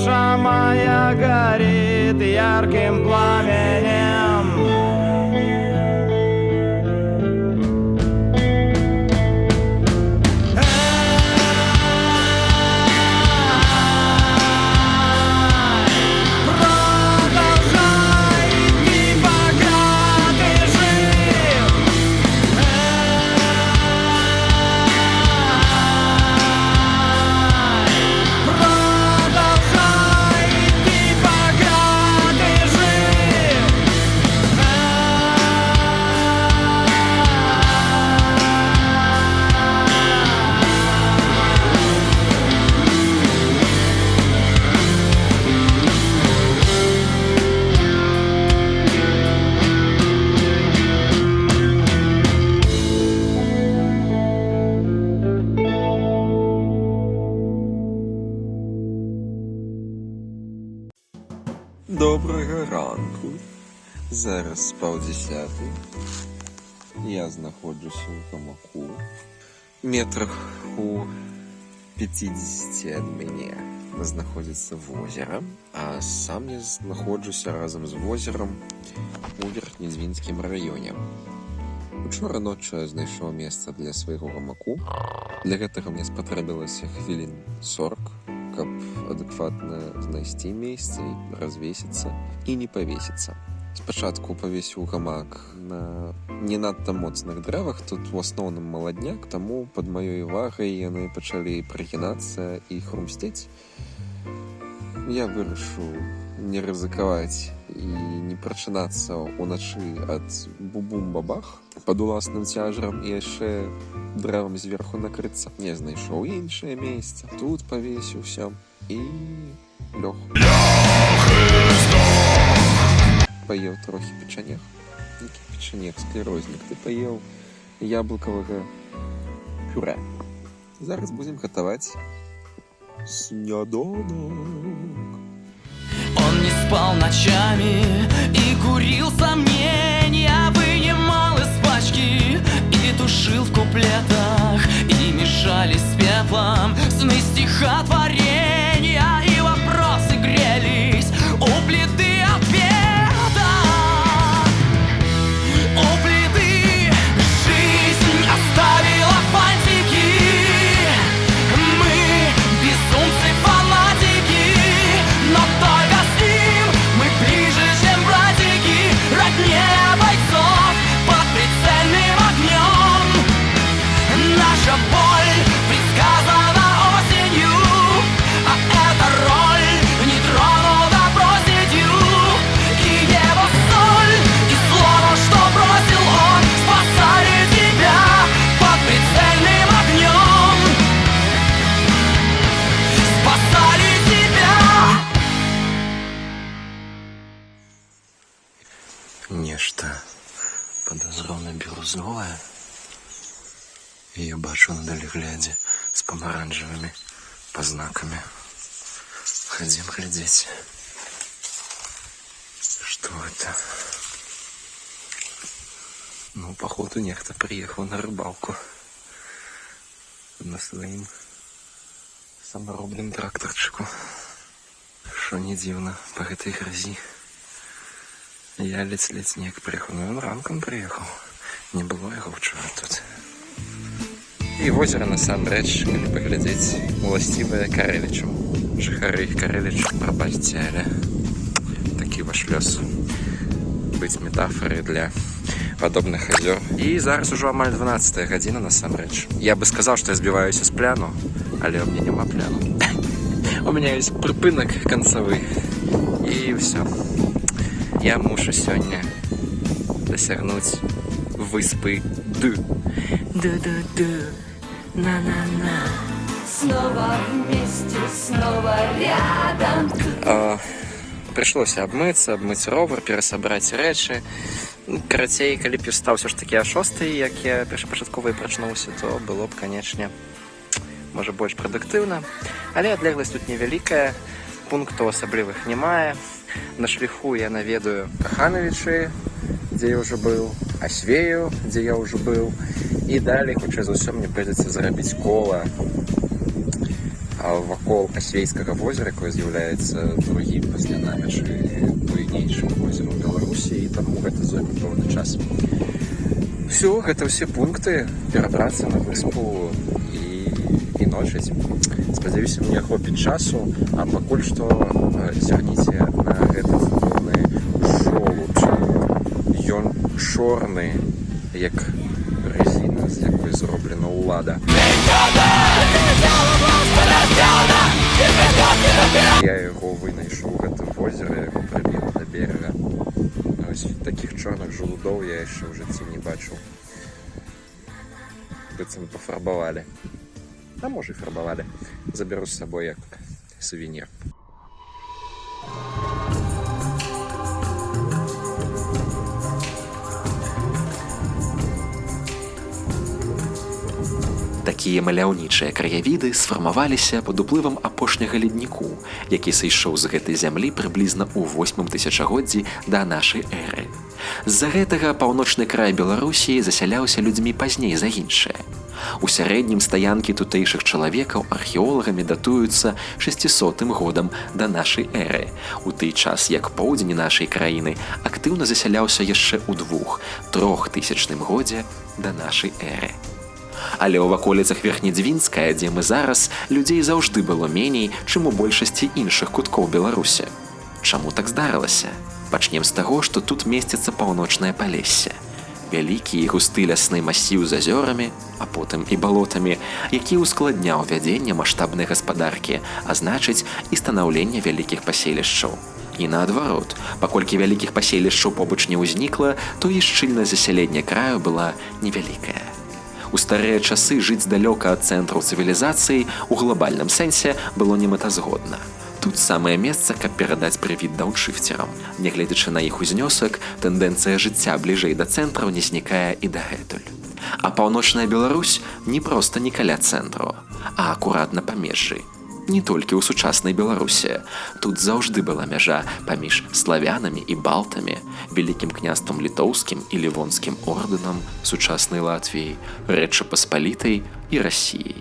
душа моя горит ярким пламенем. Доброго ранку. Зараз 9:30. Я знаходжуся у гамаку. Метрах у 50 від мене знаходиться озеро, а сам я знаходжуся разом з озером у Верхнезвінському районі. Учора ночі я знайшов місце для свого гамаку. Для гэтага мне спатрэбілася хвілін 40, каб адэкватна знайсці месца і развесіцца і не павесіцца. Спачатку павесіў гамак на не надта моцных дрэвах, тут у асноўным маладняк, таму пад маёй увагай яны пачалі прыгінацца і хрумсцець. Я вырашыў не рызыкаваць і не прачынацца ўначы ад бубум-бабах пад уласным цяжарам і яшчэ дрэвам зверху накрыцца. Я знайшоў іншае месца, тут павесіўся і лёг. Паеў трохі печанег. Які печанег, склерознік. Ты паеў яблыкавага пюрэ. Зараз будзем гатаваць сняданок. Он не спал ночами и курил сомнения, вынимал из пачки и тушил в куплетах, и мешали с пеплом сны стихотворения, и вопросы грелись у плиты ответа. У плиты жизнь оставила фантики, мы безумцы фанатики, но только с ним мы ближе, чем братики, роднее бойцов под прицельным огнем. Наша боль предсказана осенью, а эта роль не тронута проседью. И его соль, и слово, что бросил он, спасали тебя под прицельным огнем. Спасали тебя. Нешта падазрона бірузовае. Я бачу на далеглядзе з памаранчавымі пазнакамі. Хадзім глядзець. Што гэта? Ну, походу, нехта прыехаў на рыбалку на сваім самаробным трактарчыку. Што не дзіўна па гэтай гразі. Я ледзь-ледзь неяк прыехаў. Ну, ён ранкам прыехаў. Не было яго ўчора тут. І возера насамрэч, калі паглядзець, уласцівае Карэлічам. Жыхары Карэліча, прабачце, але такі ваш лёс. Быць метафорай для падобных азёр. І зараз ужо амаль 12 гадзіна насамрэч. Я бы сказаў, што я збіваюся з пляну, але ў мяне няма пляну. У меня есть прыпынак канцавы. І ўсё. Я мушу сёння дасягнуць выспы Д. Ду-ду-ду, на-на-на. Снова вместе, снова рядом. Прыйшлося абмыць ровар, перасабраць рэчы. Карацей, калі б я стаў ўсё ж такі а 6, як я першапачаткова і прачнуўся, то было б, канечне, можа больш прадуктыўна. Але адлегласць тут невялікая, пунктаў асаблівых не мае. На шляху я наведаю Кахановічы, дзе я ўжо быў, Асвею, дзе я ўжо быў, і далей, хутчэй за ўсё, мне прыйдзецца зрабіць кола А вакол Асвейскага возера, якое з'яўляецца другім пасля намечы буйнейшым возерам Беларусі, і таму гэта зойме пэўны час. Все, гэта ўсе пункты перабрацца на выспу і ночыць. Спадзяюся, мне хопіць часу, а пакуль што зірніце на гэты цудоўны жолудь. Ён чорны, як резина, з якой зроблена ўлада. Я яго вынайшоў у гэтым возеры, яго прыбіў да берага. Ось такіх чорных жалудоў я яшчэ ў жыцці не бачыў. Быццам пафарбавалі. А можа і фарбавалі. Забяру з сабой як сувенір. Такія маляўнічыя краявіды сфармаваліся пад уплывам апошняга ледніку, які сышоў з гэтай зямлі прыблізна ў 8 тысячагоддзі да нашай эры. З-за гэтага паўночны край Беларусі засяляўся людзьмі пазней за іншыя. У сярэднім стаянкі тутэйшых чалавекаў археолагамі датуюцца 600 годам да нашай эры, у той час як поўдзень нашай краіны актыўна засяляўся яшчэ ў 2-3 тысячным годзе да нашай эры. Але ў ваколіцах Верхнедзвінска, дзе мы зараз, людзей заўжды было меней, чым у большасці іншых куткоў Беларусі. Чаму так здарылася? Пачнем з таго, што тут месціцца паўночнае Палессе. Вялікі і густы лясны масіў з азёрамі, а потым і балотамі, які ўскладняў вядзенне маштабнай гаспадаркі, а значыць і станаўленне вялікіх паселішчаў. І наадварот, паколькі вялікіх паселішчаў побач не ўзнікла, то і шчыльнасць засялення краю была невялікая. У старыя часы жыць далёка ад цэнтраў цывілізацыі ў глобальным сэнсе было немэтазгодна. Тут самае месца, каб перадаць прывід дауншыфцерам. Нягледзячы на іх узнёсак, тэндэнцыя жыцця бліжэй да цэнтраў не знікае і дагэтуль. А паўночная Беларусь не проста не каля цэнтру, а акурат на памежжы. Не толькі ў сучаснай Беларусі. Тут заўжды была мяжа паміж славянамі і балтамі, Вялікім княствам літоўскім і лівонскім ордэнам сучаснай Латвіі, Рэчы Паспалітай і Расіяй.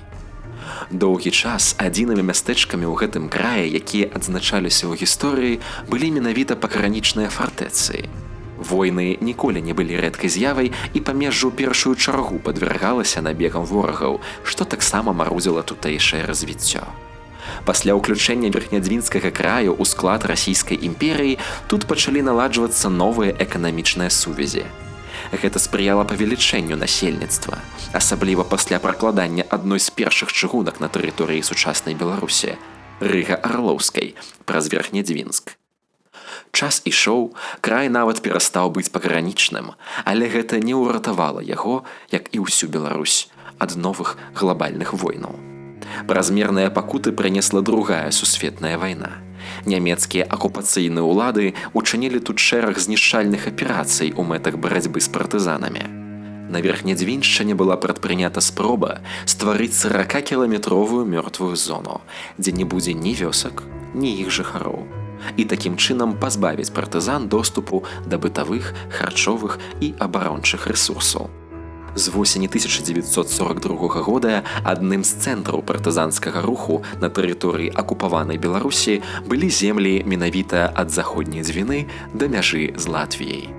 Доўгі час адзінымі мястэчкамі ў гэтым краі, якія адзначаліся ў гісторыі, былі менавіта пагранічныя фартэцы. Войны ніколі не былі рэдкай з'явай, і памежжа ў першую чаргу падвяргалася набегам ворагаў, што таксама марудзіла тутэйшае развіццё. Пасля ўключэння Верхнядзвінскага краю ў склад расійскай імперыі тут пачалі наладжвацца новыя эканамічныя сувязі. Гэта спрыяла павелічэнню насельніцтва, асабліва пасля пракладання адной з першых чыгунак на тэрыторыі сучаснай Беларусі – Рыга-Арлоўскай, праз Верхнедзвінск. Час ішоў, край нават перастаў быць пагранічным, але гэта не ўратавала яго, як і ўсю Беларусь, ад новых глобальных войнаў. Празмерныя пакуты прынесла другая сусветная вайна. Нямецкія акупацыйныя ўлады учынілі тут шэраг знішчальных аперацый у мэтах барацьбы з партызанамі. На Верхнедзвіншчыне была прадпрынята спроба стварыць 40-кіламетровую мёртвую зону, дзе не будзе ні вёсак, ні іх жыхароў. І такім чынам пазбавіць партызан доступу да бытавых, харчовых і абарончых рэсурсаў. З восені 1942 года адным з цэнтраў партызанскага руху на тэрыторыі акупаванай Беларусі былі землі менавіта ад заходняй Двіны да мяжы з Латвіяй.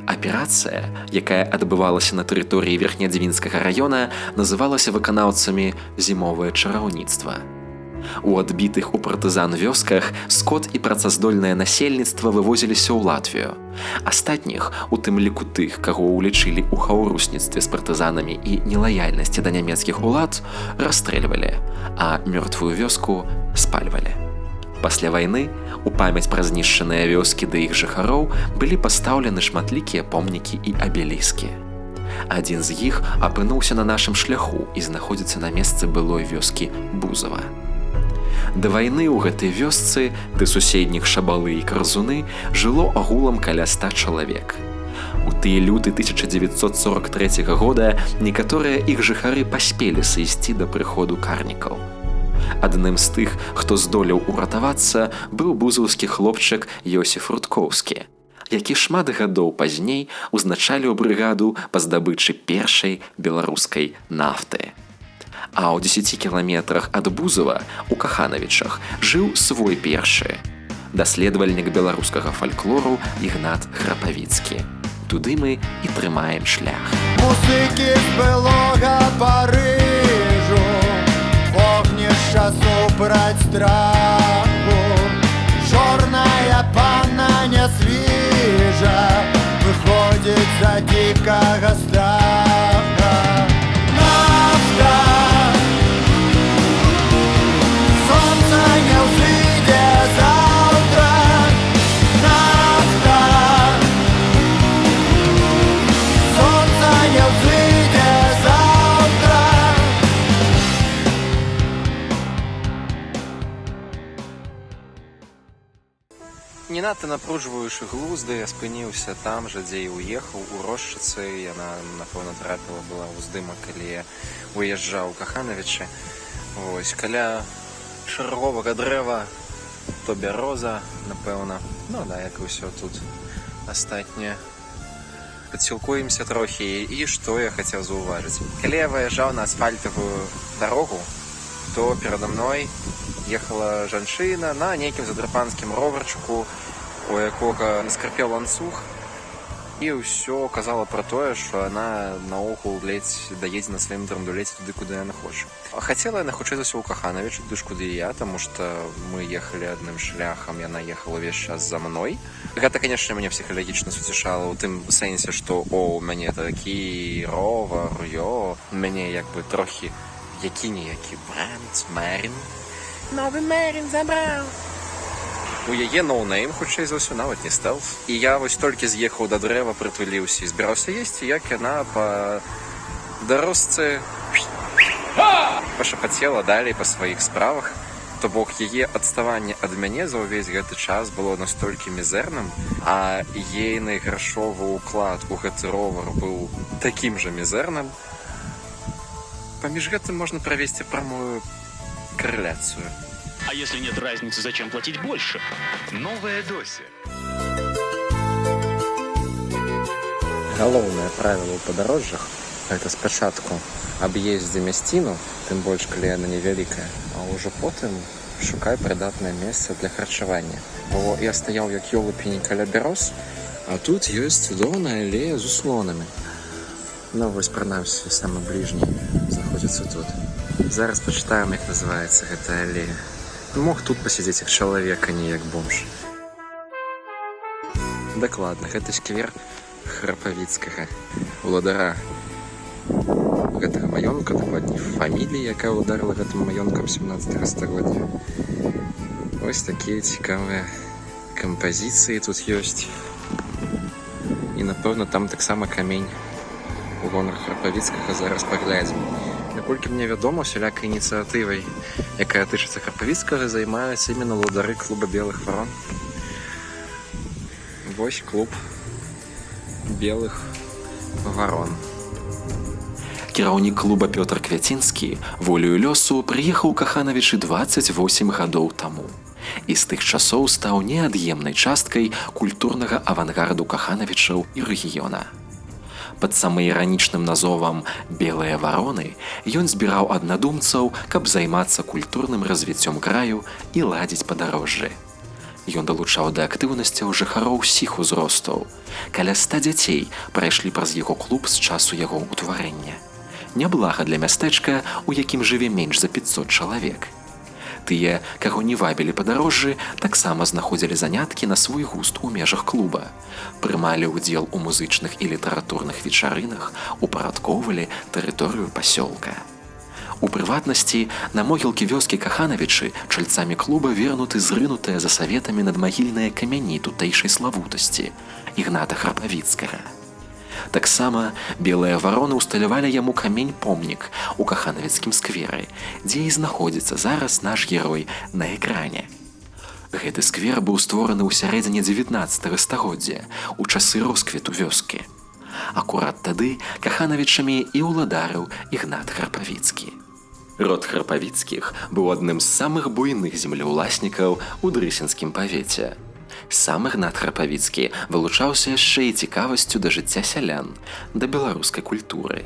Аперацыя, якая адбывалася на тэрыторыі Верхнядзвінскага раёна, называлася выканаўцамі «Зімовае чараўніцтва». У адбітых у партызан вёсках скот і працаздольнае насельніцтва вывозіліся ў Латвію. Астатніх, у тым ліку тых, каго ўлічылі ў хаўрусніцтве з партызанамі і нелаяльнасці да нямецкіх улад, расстрэльвалі, а мёртвую вёску спальвалі. Пасля вайны у памяць пра знішчаныя вёскі да іх жыхароў былі пастаўлены шматлікія помнікі і абеліскі. Адзін з іх апынуўся на нашым шляху і знаходзіцца на месцы былой вёскі Бузава. Да вайны ў гэтай вёсцы, ды суседніх Шабалы і Карзуны, жыло агулам каля 100 чалавек. У тыя люты 1943 года некаторыя іх жыхары паспелі сысці да прыходу карнікаў. Адным з тых, хто здолеў уратавацца, быў бузаўскі хлопчык Йосіф Рудкоўскі, які шмат гадоў пазней узначаліў брыгаду па здабычы першай беларускай нафты. А ў 10 кіламетрах ад Бузова у Каханавічах жыў свой першы даследавальнік беларускага фальклору Ігнат Храпавіцкі. Туды мы і трымаем шлях. Музыкі з былога Парыжу, вогнішча супраць страху, чорная панна нясвіжа выходзіць за дзікага страха. Нафта, сонца не ўзыдзе заўтра. Нафта, сонца не ўзыдзе заўтра. Не надта напружваючы глузды, я спыніўся там жа, дзе і ўехаў, у Рошчыцы. Яна, напэўна, трапіла была ў здымак, калі я уязджаў у Каханавічы. Вось, каля чарговага дрэва, то бяроза, напэўна. Ну да, як і ўсё тут астатняе. Падсілкуемся трохі, і што я хацеў заўважыць. Калі я выязджаў на асфальтавую дарогу, то перада мной ехала жанчына на нейкім задрапанскім роварчыку, у якога скрыпеў ланцуг, і ўсё казала пра тое, што яна наогул ледзь даедзе на сваім драндулеце туды, куды яна хоча. Хацела яна хутчэй за ўсё ў Каханавіч, туды ж куды і я, таму што мы ехалі адным шляхам, яна ехала ўвесь час за мной. Гэта, канешне, мяне псіхалагічна суцішала ў тым сэнсе, што у мяне такі ровар, мяне як бы трохі які-ніякі бренд, Мерін. Новы Мерін забраў. У яе ноунейм, хутчэй за ўсё, нават не стэлс. І я вось толькі з'ехаў да дрэва, прытуліўся і збіраўся есці, як яна па дарожцы пашапацела далей па сваіх справах. То бок яе адставанне ад мяне за ўвесь гэты час было настолькі мізэрным, а ейны грашовы ўклад у гэты ровар быў такім жа мізэрным. Паміж гэтым можна правесці прамую корреляцию. А если нет разницы, зачем платить больше? Новая Дося. Галоўнае правіла ў падарожжах – гэта спачатку аб'ездзі мясціну, тым больш, калі яна невялікая, а ўжо потым шукай прыдатнае месца для харчавання. Бо я стаяў як ёлупень каля бяроз, а тут ёсць цудоўная алея з услонамі. Ну, вось, прынамсі, самы бліжні знаходзіцца тут. Зараз пачытаем, як называецца гэтая алея. Мог тут пасядзець як чалавек, а не як бомж. Дакладна, гэта сквер Храпавіцкага, уладара гэтага маёнтка, дакладней фаміліі, якая ударыла гэтым маёнткам 17 стагоддзя. Вось такія цікавыя кампазіцыі тут ёсць. І, напэўна, там таксама камень у гонар Храпавіцкага, зараз паглядзім. Наколькі мне вядома, усялякай ініцыятывай, якая тычыцца Храпавіцкага, займаюцца іменно уладары клуба белых варон. Вось клуб белых варон. Кіраўнік клуба Пётр Квяцінскі волею лёсу прыехаў у Каханавічы 28 гадоў таму. І з тых часоў стаў неад'емнай часткай культурнага авангарду Каханавічаў і рэгіёна. Пад самаіранічным назовам «Белыя вароны» ён збіраў аднадумцаў, каб займацца культурным развіццём краю і ладзіць падарожжы. Ён далучаў да актыўнасцяў жыхароў усіх узростаў. Каля 100 дзяцей прайшлі праз яго клуб з часу яго ўтварэння. Няблага для мястэчка, у якім жыве менш за 500 чалавек. Тыя, каго не вабілі падарожжы, таксама знаходзілі заняткі на свой густ у межах клуба. Прымалі ўдзел у музычных і літаратурных вечарынах, упарадкоўвалі тэрыторыю пасёлка. У прыватнасці, на могілкі вёскі Каханавічы чальцамі клуба вернуты зрынутыя за саветамі надмагільныя камяні тутэйшай славутасці Ігната Храпавіцкага. Таксама белыя вароны ўсталявалі яму камень-помнік у Каханавіцкім скверы, дзе і знаходзіцца зараз наш герой на экране. Гэты сквер быў створаны ў сярэдзіне 19 стагоддзя, у часы росквіту вёскі. Акурат тады Каханавічамі і ўладарыў Ігнат Храпавіцкі. Род Храпавіцкіх быў адным з самых буйных землеўласнікаў у дрысенскім павеце. Сам Ігнат Храпавіцкі вылучаўся яшчэ і цікавасцю да жыцця сялян, да беларускай культуры.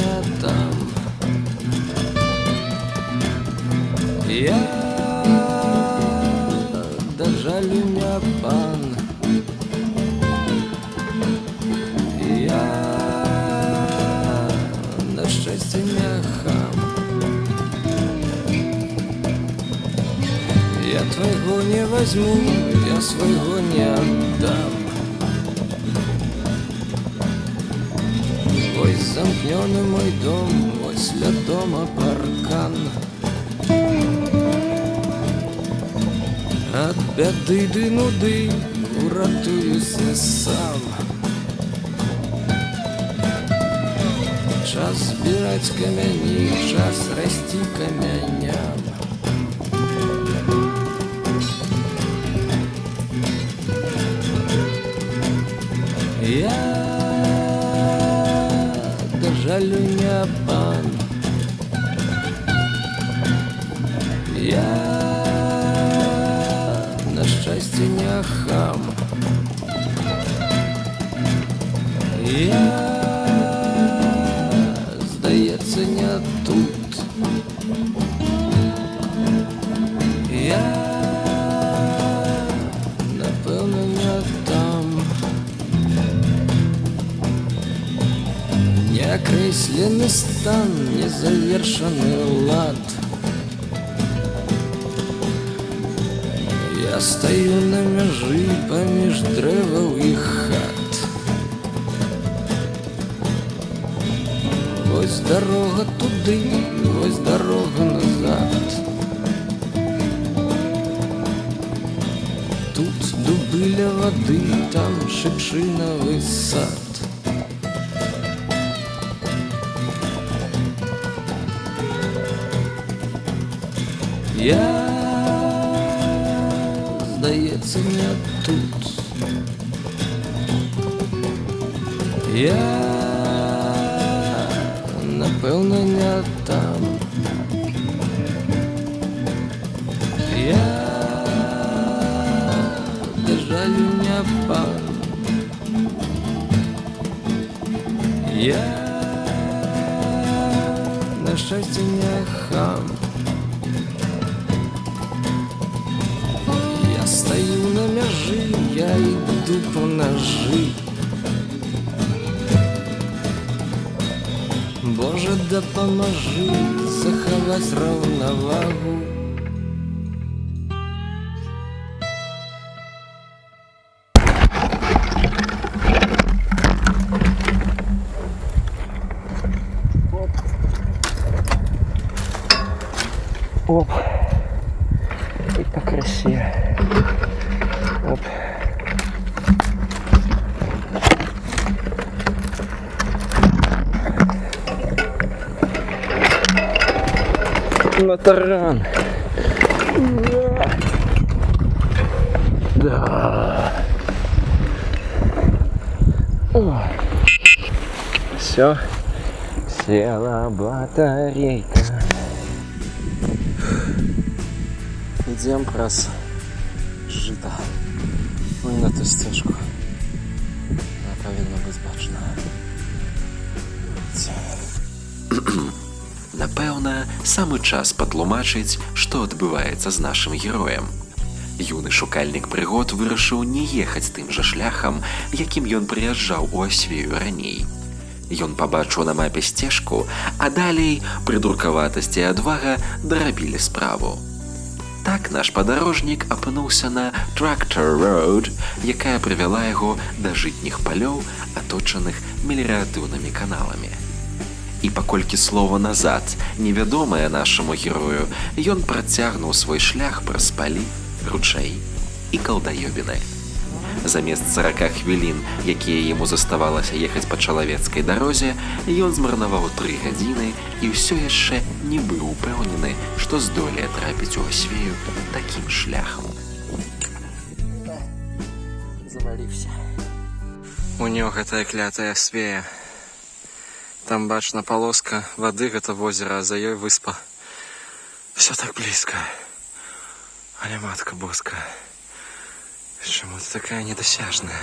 не там. Я да жалю не пан. Я на счастье не хам. Я твоего не возьму, я своего не отдам. Ой, замкнённый мой дом, возле дома паркан. От беды до нуды уратуюсь не сам. Час збирать камяні, час расти камяням. Я да жалю не пан. Я на счастье не хам. Я, здається, не тут. Я, напевно, не там. Неокресленный стан, незавершенный лад. Я стою на межі поміж дерев і хат. Ось дорога туди, ось дорога назад. Тут дуби для води, там шипшиновий сад. Я, здається, не тут. Я, напевно, не там. Я да жалю не пан. Я на щастя не хам. Я стою на межі, я йду по ножі. Боже, допоможи заховать равновагу. Оп. И по красе. Оп. На таран. Да. Все. Села батарейка. Идем праз жито. Вон на ту стежку. Она повинна быть бачна. Напэўна, самы час патлумачыць, што адбываецца з нашым героем. Юны шукальнік прыгод вырашыў не ехаць тым жа шляхам, якім ён прыязджаў у Асвею раней. Ён пабачыў на мапе сцежку, а далей прыдуркаватасць і адвага дарабілі справу. Так наш падарожнік апынуўся на Tractor Road, якая прывяла яго да жытніх палёў, аточаных меліяратыўнымі каналамі. І паколькі слова «назад» невядомае нашаму герою, ён працягнуў свой шлях праз палі, ручай і калдаёбіны. Замест 40 хвілін, якія яму заставалася ехаць па чалавецкай дарозе, ён змарнаваў 3 гадзіны і ўсё яшчэ не быў упэўнены, што здолее трапіць у Асвею такім шляхам. Заваліўся. У нього гэтая клятая Асвея. Там бачна полоска воды, гэта возера, а за ёй выспа. Все так близко. Але матка боская, чаму ты такая недосяжная?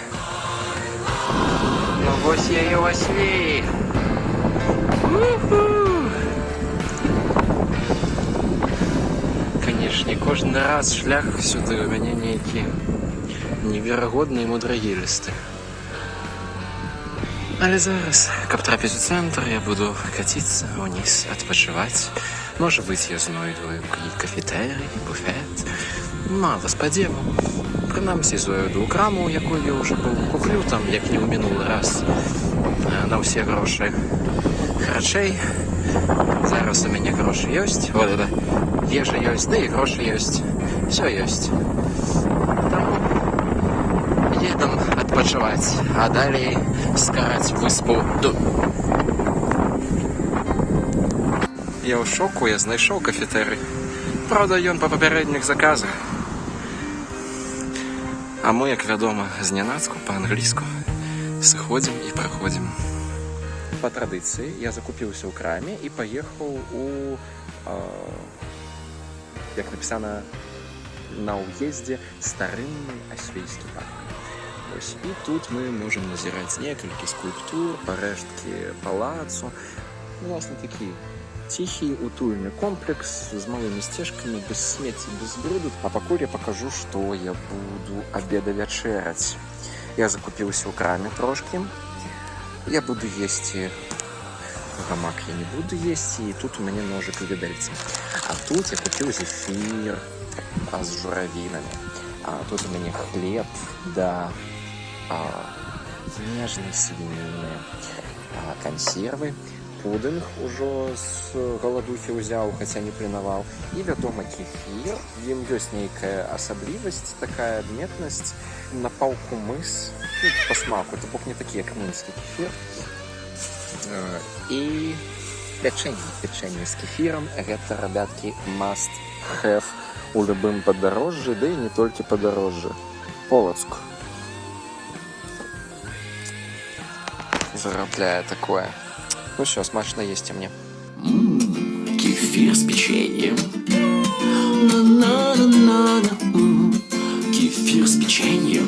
Ну вось я і ў Асвеі. Канешне, кожны раз шлях сюды у мяне нейкі неверагодны і мудрагелісты. Але зараз, каб трапіць у цэнтр, я буду каціцца ўніз, адпачываць. Можа быць, я знойду кафетэрый, буфет. Мала спадзеву. Прынамсі, зойду ў краму, якую я ўжо быў. Куплю там, як не ў мінулы раз, на ўсе грошы. Харчэй, зараз у мяне грошы ёсць. Вот это. Ежа ёсць, да і грошы ёсць. Всё ёсць. Таму едам адпачываць, а далей скараць выспу. Я ў шоку, я знайшоў кафетэрый. Праўда, ён па папярэдніх заказах. А мы, як вядома, знянацку, па-англійску сыходзім і праходзім. Па традыцыі я закупіўся ў краме і паехаў у, як напісана на ўездзе, старынны асвейскі парк. Ось, і тут мы можам назіраць некалькі скульптур, парэшткі палацу. Власне, такі ціхі, утульны комплекс з малымі сцежкамі, без смецці, без бруду. А пакуль я пакажу, што я буду абеда-вячэраць. Я закупіўся ў краме трошкі. Я буду есці гамак, я не буду есці, і тут у мяне ножик і відэльцы. А тут я купіў зефір з журавінамі. А тут у мяне хлеб, да, нежнай свініны, кансервы. Пудынг ужо з галадухі ўзяў, хаця не пленаваў. І, вядома, кефір. В ім ёсць нейкая асаблівасць, такая адметнасць. На паўку мыс. Ну, па смаку, то бок не такі, як мінскі кефір. І пячэнне з кефірам. Гэта, рабяткі, must have у любым падарожжы, да і не толькі падарожжы. Полацк. Зарабляе такое. Ну все, смачно есть мне. Кефир с печеньем. Кефир с печеньем.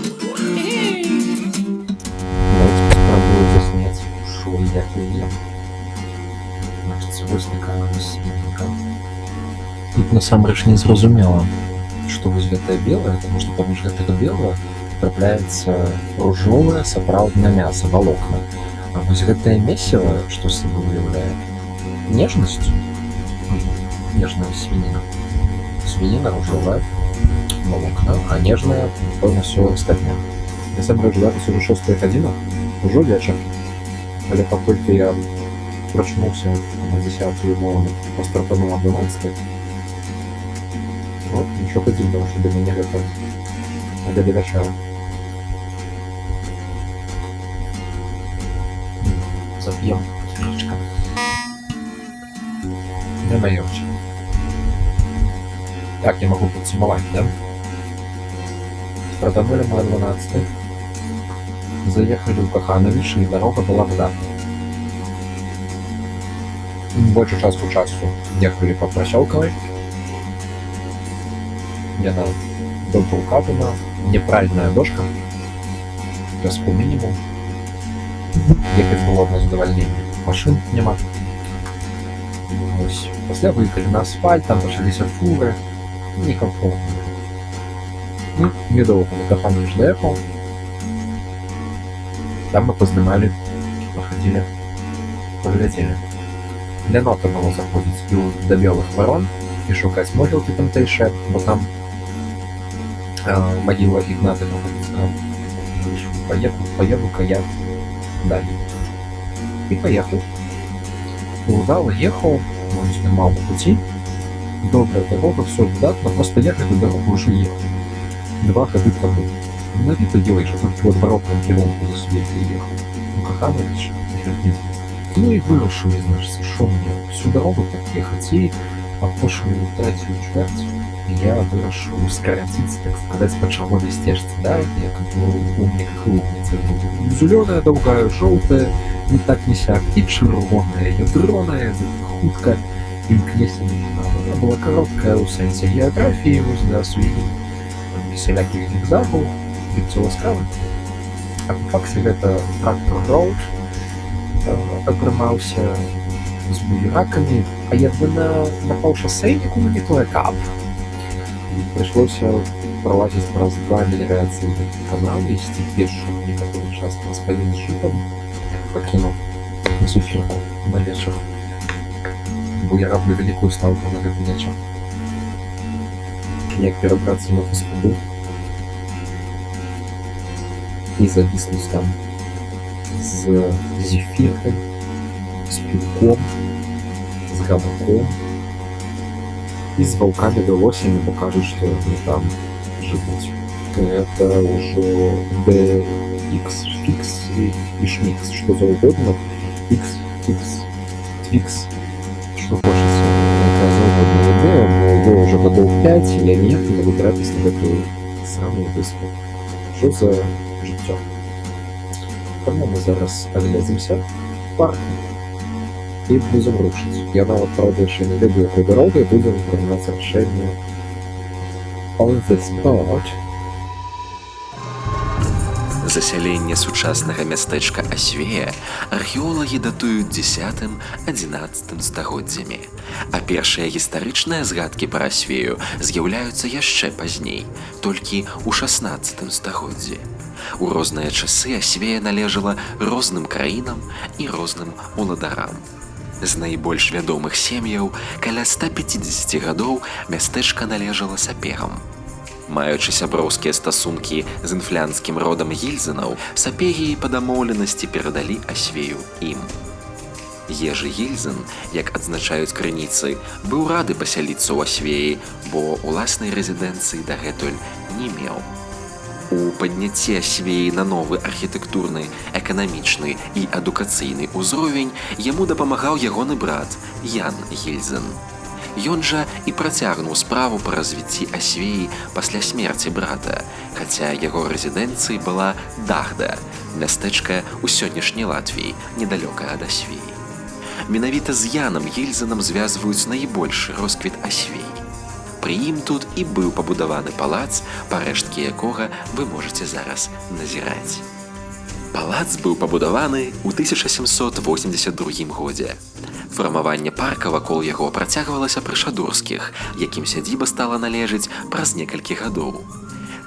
Давайте попробую заснять шоу я ем. Значит, возникала свинка. Тут насамрэч не зразумела, што вось гэтае белае, потому што паміж гэтага белага трапляецца ружовае сапраўднае мяса, валокна. А вось гэтае месіва, што сабой уяўляе нежнасць, нежная свініна. Свініна ружовая, волокна, а нежная, пэўна, всё астатняе. Насамрэч, зараз уже 6 гадзіна, ужо вечар. Але паколькі я прачнуўся на 10-ю моўну, пастрапануў 12, вот, нічога дзіўнага, што для мяне гэта абеда вячэра. Запьем кефирчика. Не наемся. Так, я могу подсумовать, да? Стартанули мы 12. Заехали в Каханович, и дорога была туда. Больше часу ехали по Прощелковой. Яна добра укапана, неправильная дошка. Пяску минимум. Ехать было на задовольнение. Машин няма. Ось. Пасля выехали на асфальт, там пачаліся фуры. Некомфортно. Ну, недолго до Каханович доехал. Там мы познімали, походили, поглядели. Для нота было заходить до белых ворон и шукать могилки тамтейшие, бо там могила Игната поеду-ка я далее. И поехал. Удало ехал, он снимал по пути. Добрая дорога, все выдатно, просто ехать эту дорогу уже ехал. 2 ходы правда. На вид делаешь, что только в оборотном километре за себе приехал. Ну, Каханович, ну и вырушил, значит, шо мне всю дорогу так ехать, и опошую третью чверть я вырушил скоротиться, так сказать, по червоной стежке, да, я как бы умник клубница. Зеленая, долгая, желтая, не так не сяк, и червоная, ядроная, хутка, имкнеся не надо. Она была короткая у сенсе географии, возле свиней, всяких зигзагов, ласкавы. А по факте это трактор роуд атрымаўся з буеракамі, а якби на паўшасэйніку не тое каб. Прыйшлося пролазіць праз 2 меліярацыйных каналы, ісці пешшу некаторы час гаспадзін з жытам пакінуў суферку на вечар, бо я раблю вялікую ставку на гэты вечар. Як перабрацца на фастфуду і завіснуць там з зефіркай, з піўком, з гамаком і з ваўкамі далосямі, бо кажуць, што яны там жывуць. Гэта ўжо DX-Fix і Шмікс, што заўгодна, X, Twix, што хочацца. Якая заўгодна ідэя, бо я ўжо гадоў 5, я ніяк не могу трапіць на гэтую самую выспу. Што за жыццё? Таму мы зараз агледзімся парку і будзем рушыць. Я нават, правда, яшчэ не ведаю, якой дарогай будзем прымаць рашэнне on the spot. Засяленне сучаснага мястэчка Асвея археолагі датуюць 10-11 стагоддзямі, а першыя гістарычныя згадкі пра Асвею з'яўляюцца яшчэ пазней, толькі ў 16 стагоддзі. У розныя часы Асвея належала розным краінам і розным уладарам. З найбольш вядомых сем'яў каля 150 гадоў мястэчка належала саперам. Маючы сяброўскія стасункі з інфлянскім родам Гільзенаў, сапегі па дамоўленасці перадалі Асвею ім. Ежы Гільзен, як адзначаюць крыніцы, быў рады пасяліцца ў Асвеі, бо уласнай рэзідэнцыі дагэтуль не меў. У падняцці Асвеі на новы архітэктурны, эканамічны і адукацыйны ўзровень яму дапамагаў ягоны брат Ян Гільзен. Ён жа і працягнуў справу па развіцці Асвеі пасля смерці брата, хаця яго рэзідэнцыяй была Дахда, мястэчка ў сённяшняй Латвіі, недалёка ад Асвеі. Менавіта з Янам Гільзенам звязваюць найбольшы росквіт Асвеі. Пры ім тут і быў пабудаваны палац, парэшткі якога вы можаце зараз назіраць. Палац быў пабудаваны ў 1782 годзе. Фармаванне парка вакол яго працягвалася пры Шадурскіх, якім сядзіба стала належыць праз некалькі гадоў.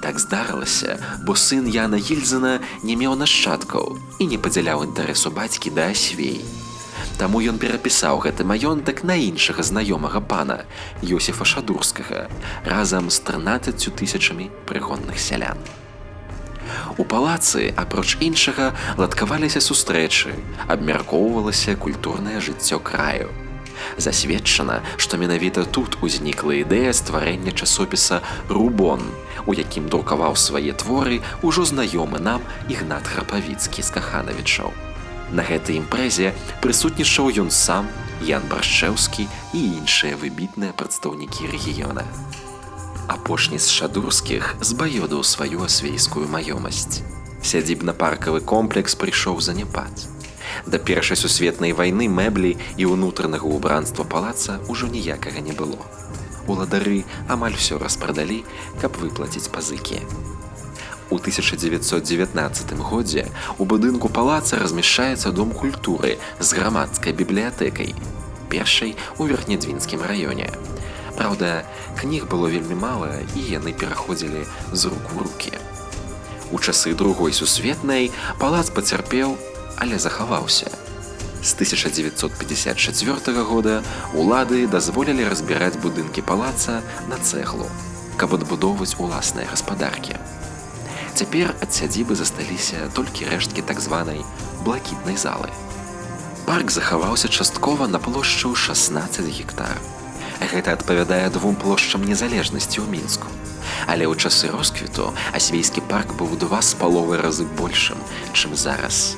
Так здарылася, бо сын Яна Гільзена не меў нашчадкаў і не падзяляў інтарэсу бацькі да Асвеі. Таму ён перапісаў гэты маёнтак на іншага знаёмага пана, Йосіфа Шадурскага, разам з 13 000 прыгонных сялян. У палацы, апроч іншага, ладкаваліся сустрэчы, абмяркоўвалася культурнае жыццё краю. Засведчана, што менавіта тут узнікла ідэя стварэння часопіса «Рубон», у якім друкаваў свае творы ўжо знаёмы нам Ігнат Храпавіцкі з Каханавічаў. На гэтай імпрэзе прысутнічаў ён сам, Ян Баршчэўскі і іншыя выбітныя прадстаўнікі рэгіёна. Апошні з Шадурскіх збаёдаў сваю асвейскую маёмасць. Сядзібна-паркавы комплекс прыйшоў у заняпад. Да Першай сусветнай вайны мэблі і ўнутранага ўбранства палаца ўжо ніякага не было. Уладары амаль усё распрадалі, каб выплаціць пазыкі. У 1919 годзе у будынку палаца размяшчаецца дом культуры з грамадскай бібліятэкай, першай у Верхнядвінскім раёне. Праўда, кніг было вельмі мала і яны пераходзілі з рук у рукі. У часы Другой сусветнай палац пацярпеў, але захаваўся. З 1954 года улады дазволілі разбіраць будынкі палаца на цэглу, каб адбудоўваць уласныя гаспадаркі. Цяпер ад сядзібы засталіся толькі рэшткі так званай блакітнай залы. Парк захаваўся часткова на плошчы ў 16 гектар. Гэта адпавядае 2 плошчам незалежнасці ў Мінску. Але ў часы росквіту Асвейскі парк быў 2,5 разы большым, чым зараз.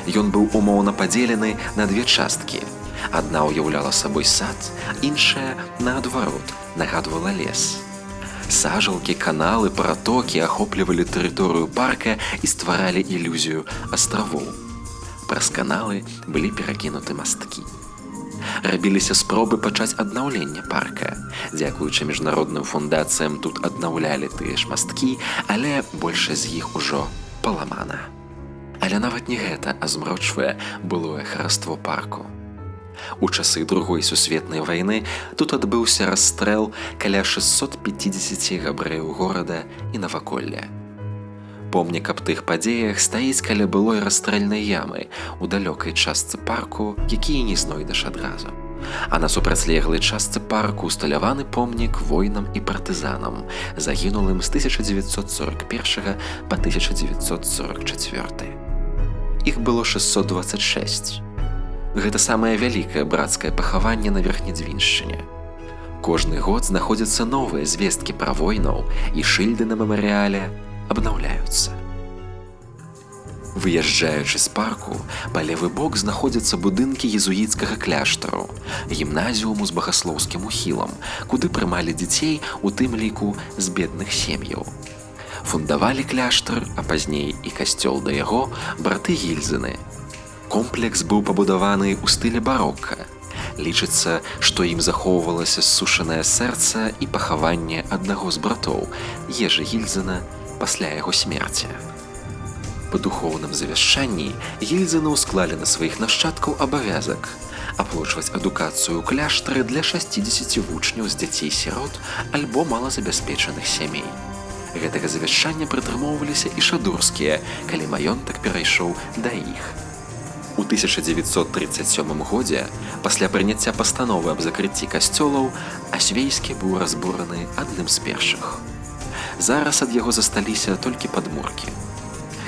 Ён быў умоўна падзелены на 2 часткі. Адна ўяўляла сабой сад, іншая, наадварот, нагадвала лес. Сажалкі, каналы, пратокі ахоплівалі тэрыторыю парка і стваралі ілюзію астравоў. Праз каналы былі перакінуты масткі. Рабіліся спробы пачаць аднаўленне парка. Дзякуючы міжнародным фундацыям тут аднаўлялі тыя ж масткі, але большасць з іх ужо паламана. Але нават не гэта азмрочвае былое хараство парку. У часы другой сусветнай вайны тут адбыўся расстрэл каля 650 габрэяў горада і наваколля. Помнік аб тых падзеях стаіць каля былой расстрэльнай ямы у далёкай частцы парку, які не знойдаш адразу. А на супрацьлеглай частцы парку усталяваны помнік воінам і партызанам, загінулым з 1941 па 1944. Іх было 626. Гэта самае вялікае брацкае пахаванне на Верхнедзвіншчыне. Кожны год знаходзяцца новыя звесткі пра войнаў, і шыльды на мемарыяле абнаўляюцца. Выязджаючы з парку, па левы бок знаходзяцца будынкі езуіцкага кляштару, гімназіуму з багаслоўскім ухілам, куды прымалі дзяцей, у тым ліку з бедных сем'яў. Фундавалі кляштар, а пазней і касцёл да яго, браты Гільзены. Комплекс быў пабудаваны ў стылі барока. Лічыцца, што ім захоўвалася ссушанае сэрца і пахаванне аднаго з братоў, Ежы Гільзена, пасля яго смерці. Па духоўным завяшчанні Гільзены ўсклалі на сваіх нашчадкаў абавязак аплочваць адукацыю ў кляштары для 60 вучняў з дзяцей-сірот альбо малазабяспечаных сямей. Гэтага завяшчання прытрымоўваліся і шадурскія, калі маёнтак перайшоў да іх. У 1937 годзе, пасля прыняцця пастановы аб закрыцці касцёлаў, Асвейскі быў разбураны адным з першых. Зараз ад яго засталіся толькі падмуркі.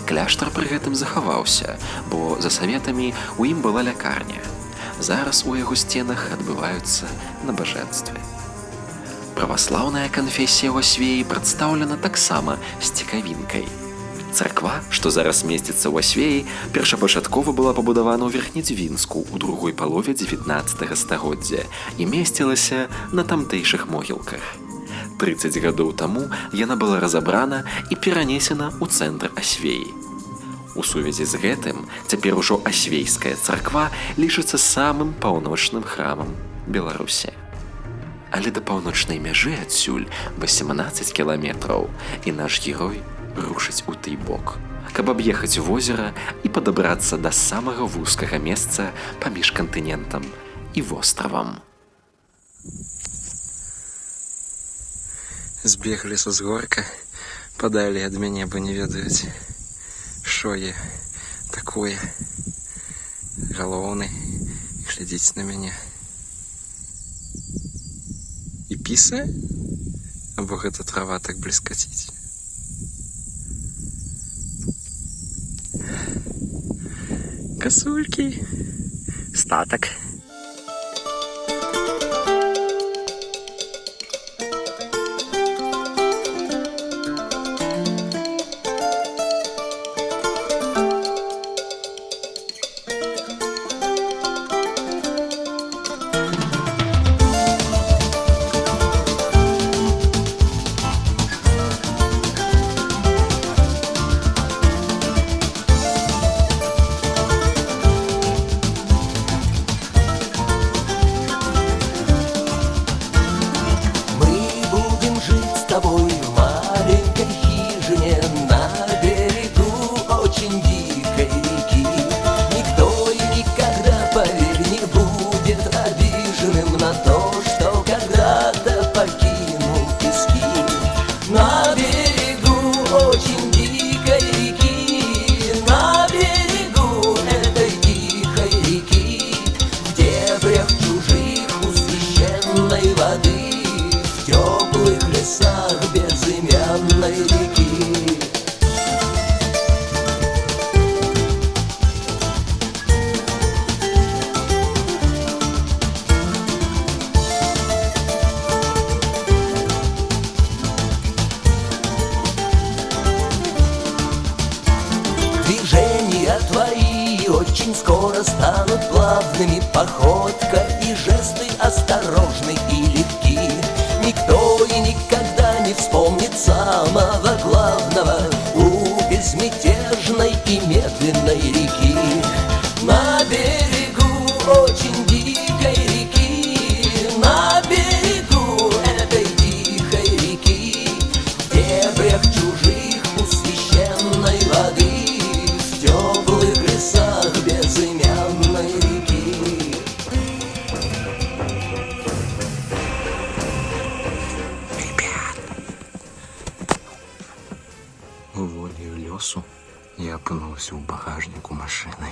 Кляштар пры гэтым захаваўся, бо за саветамі ў ім была лякарня. Зараз у яго сценах адбываюцца набажэнствы. Праваслаўная канфесія ў Асвеі прадстаўлена таксама з цікавінкай. Царква, што зараз месціцца ў Асвеі, першапачаткова была пабудавана ў Верхнедзвінску ў другой палове 19 стагоддзя і месцілася на тамтэйшых могілках. 30 гадоў таму яна была разабрана і перанесена ў цэнтр Асвеі. У сувязі з гэтым цяпер ужо Асвейская царква лічыцца самым паўночным храмам Беларусі. Але да паўночнай мяжы адсюль 18 кіламетраў, і наш герой рушыць у той бок, каб аб'ехаць возера і падабрацца да самага вузкага месца паміж кантынентам і востравам. Збеглі са згорка, падалі ад мяне, бо не ведаюць, што я такое. Галоўны, глядзіць на мяне. І пісае? Або гэта трава так бліскаціць? Касулькі, статак. Движения твои очень скоро станут плавными, походка и жесты осторожны и легки. Никто и никогда не вспомнит самого главного у безмятежной и медленной реки. На берегу очень дикой реки, на берегу этой дикой реки, в дебрях чужих у священной воды, в теплых лесах безымянной реки. волею лёсу я апынуўся ў багажніку машыны.